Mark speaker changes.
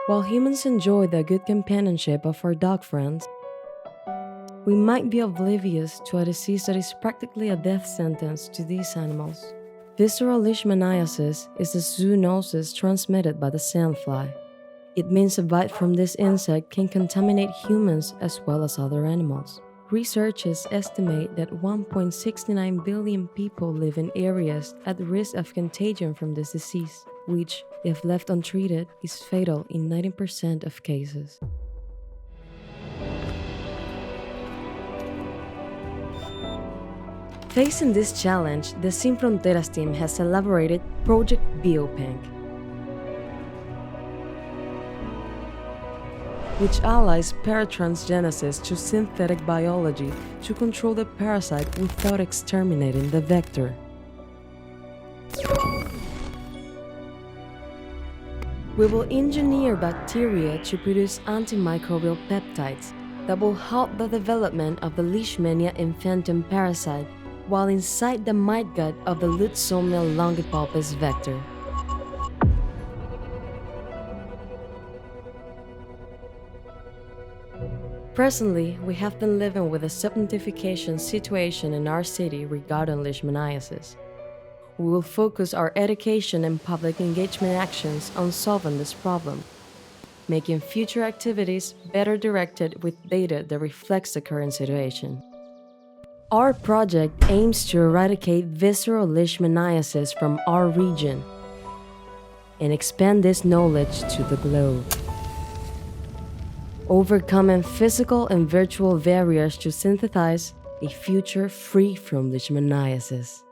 Speaker 1: While humans enjoy the good companionship of our dog friends, we might be oblivious to a disease that is practically a death sentence to these animals. Visceral Leishmaniasis is a zoonosis transmitted by the sandfly. It means a bite from this insect can contaminate humans as well as other animals. Researchers estimate that 1.69 billion people live in areas at risk of contagion from this disease, which, if left untreated, is fatal in 90% of cases. Facing this challenge, the Sin Fronteras team has elaborated Project BioPank, which allies paratransgenesis to synthetic biology to control the parasite without exterminating the vector. We will engineer bacteria to produce antimicrobial peptides that will halt the development of the Leishmania infantum parasite while inside the mite gut of the Lutzomia longipulpus vector. Presently, we have been living with a subnotification situation in our city regarding leishmaniasis. We will focus our education and public engagement actions on solving this problem, making future activities better directed with data that reflects the current situation. Our project aims to eradicate visceral leishmaniasis from our region and expand this knowledge to the globe. Overcoming physical and virtual barriers to synthesize a future free from leishmaniasis.